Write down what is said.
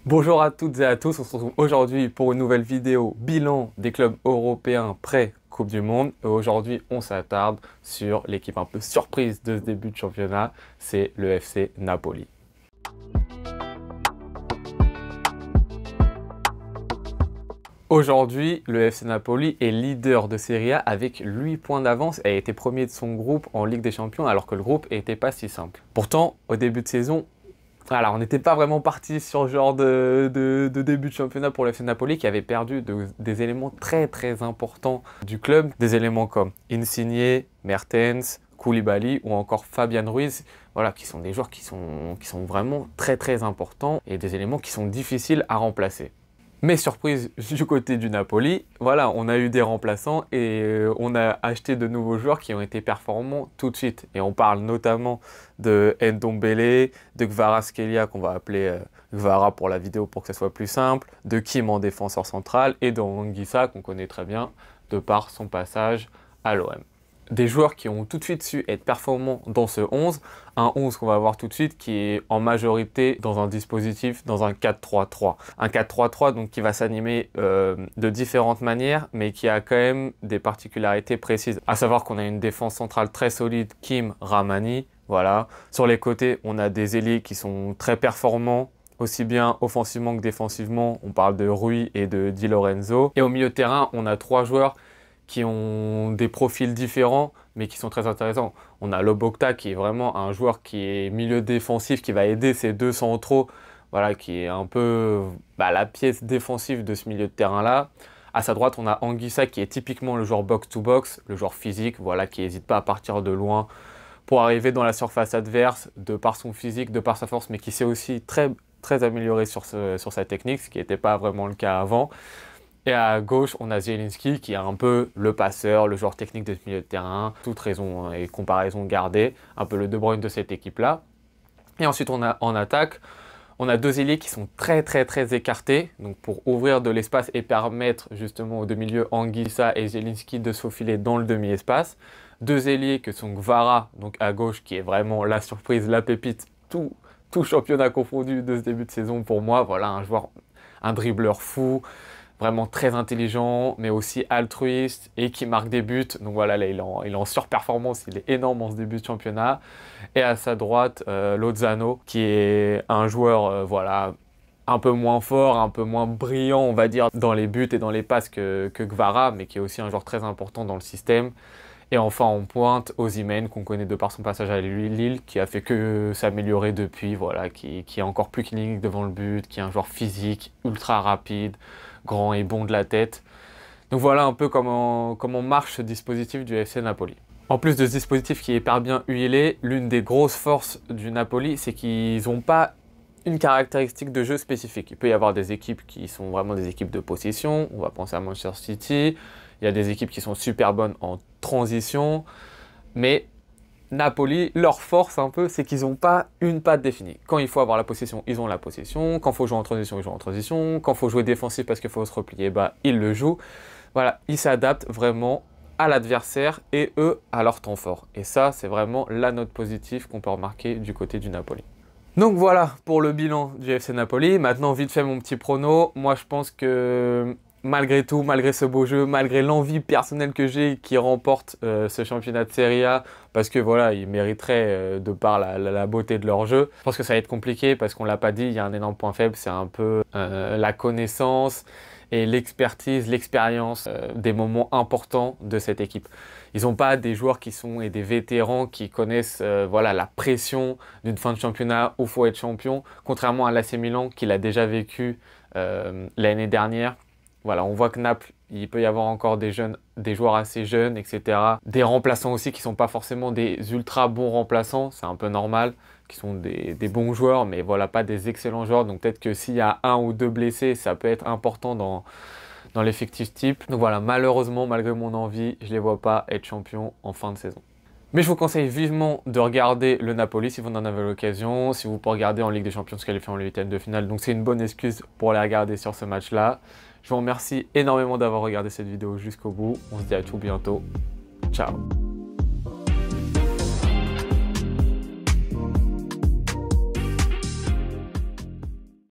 Bonjour à toutes et à tous, on se retrouve aujourd'hui pour une nouvelle vidéo bilan des clubs européens pré-Coupe du Monde. Aujourd'hui, on s'attarde sur l'équipe un peu surprise de ce début de championnat, c'est le FC Napoli. Aujourd'hui, le FC Napoli est leader de Serie A avec 8 points d'avance et a été premier de son groupe en Ligue des Champions alors que le groupe n'était pas si simple. Pourtant, au début de saison, on n'était pas vraiment parti sur ce genre de début de championnat pour le FC Napoli qui avait perdu des éléments très importants du club. Des éléments comme Insigne, Mertens, Koulibaly ou encore Fabian Ruiz, voilà, qui sont des joueurs qui sont vraiment très importants et des éléments qui sont difficiles à remplacer. Mais surprise du côté du Napoli, voilà, on a eu des remplaçants et on a acheté de nouveaux joueurs qui ont été performants tout de suite. Et on parle notamment de Ndombele, de Kvaratskhelia qu'on va appeler Kvara pour la vidéo pour que ça soit plus simple, de Kim en défenseur central et d'Anguissa qu'on connaît très bien de par son passage à l'OM. Des joueurs qui ont tout de suite su être performants dans ce 11, un 11 qu'on va voir tout de suite qui est en majorité dans un dispositif, dans un 4-3-3. Un 4-3-3 donc qui va s'animer de différentes manières, mais qui a quand même des particularités précises. À savoir qu'on a une défense centrale très solide, Kim, Rrahmani, voilà. Sur les côtés, on a des ailiers qui sont très performants, aussi bien offensivement que défensivement. On parle de Rui et de Di Lorenzo. Et au milieu de terrain, on a trois joueurs qui ont des profils différents, mais qui sont très intéressants. On a Lobotka, qui est vraiment un joueur qui est milieu défensif, qui va aider ses deux centraux, voilà, qui est un peu la pièce défensive de ce milieu de terrain-là. À sa droite, on a Anguissa, qui est typiquement le joueur box-to-box, le joueur physique, voilà, qui n'hésite pas à partir de loin pour arriver dans la surface adverse, de par son physique, de par sa force, mais qui s'est aussi très amélioré sur sa technique, ce qui n'était pas vraiment le cas avant. Et à gauche, on a Zielinski qui est un peu le passeur, le joueur technique de ce milieu de terrain, toute raison et comparaison gardée, un peu le De Bruyne de cette équipe-là. Et ensuite, on a en attaque, on a deux ailiers qui sont très écartés, donc pour ouvrir de l'espace et permettre justement aux deux milieux Anguissa et Zielinski de se faufiler dans le demi-espace. Deux ailiers que sont Kvara, donc à gauche, qui est vraiment la surprise, la pépite, tout championnat confondu de ce début de saison pour moi. Voilà, un joueur, un dribbleur fou, vraiment très intelligent, mais aussi altruiste et qui marque des buts. Donc voilà, là, il est en surperformance, il est énorme en ce début de championnat. Et à sa droite, Lozano, qui est un joueur, voilà, un peu moins fort, un peu moins brillant, on va dire, dans les buts et dans les passes que Kvara, mais qui est aussi un joueur très important dans le système. Et enfin, on pointe Osimhen, qu'on connaît de par son passage à Lille, qui a fait que s'améliorer depuis, voilà, qui est encore plus clinique devant le but, qui est un joueur physique, ultra rapide, grand et bon de la tête. Donc voilà un peu comment marche ce dispositif du FC Napoli. En plus de ce dispositif qui est hyper bien huilé, l'une des grosses forces du Napoli, c'est qu'ils n'ont pas une caractéristique de jeu spécifique. Il peut y avoir des équipes qui sont vraiment des équipes de possession, on va penser à Manchester City, il y a des équipes qui sont super bonnes en transition, mais Napoli, leur force un peu, c'est qu'ils n'ont pas une patte définie. Quand il faut avoir la possession, ils ont la possession. Quand il faut jouer en transition, ils jouent en transition. Quand il faut jouer défensif parce qu'il faut se replier, ils le jouent. Voilà, ils s'adaptent vraiment à l'adversaire et eux à leur temps fort. Et ça, c'est vraiment la note positive qu'on peut remarquer du côté du Napoli. Donc voilà pour le bilan du FC Napoli. Maintenant, vite fait mon petit prono. Moi, je pense que malgré tout, malgré ce beau jeu, malgré l'envie personnelle que j'ai qui remporte ce championnat de Serie A, parce que voilà, ils mériteraient de par la beauté de leur jeu. Je pense que ça va être compliqué parce qu'on l'a pas dit, il y a un énorme point faible, c'est un peu la connaissance et l'expertise, l'expérience des moments importants de cette équipe. Ils n'ont pas des joueurs qui sont et des vétérans qui connaissent voilà, la pression d'une fin de championnat où il faut être champion, contrairement à l'AC Milan qui l'a déjà vécu l'année dernière. Voilà, on voit que Naples, il peut y avoir encore des joueurs assez jeunes, etc. Des remplaçants aussi qui ne sont pas forcément des ultra bons remplaçants, c'est un peu normal, qui sont des bons joueurs, mais voilà, pas des excellents joueurs. Donc peut-être que s'il y a un ou deux blessés, ça peut être important dans l'effectif type. Donc voilà, malheureusement, malgré mon envie, je ne les vois pas être champions en fin de saison. Mais je vous conseille vivement de regarder le Napoli si vous en avez l'occasion, si vous pouvez regarder en Ligue des Champions ce qu'elle fait en huitième de finale. Donc c'est une bonne excuse pour aller regarder sur ce match-là. Je vous remercie énormément d'avoir regardé cette vidéo jusqu'au bout. On se dit à tout bientôt. Ciao.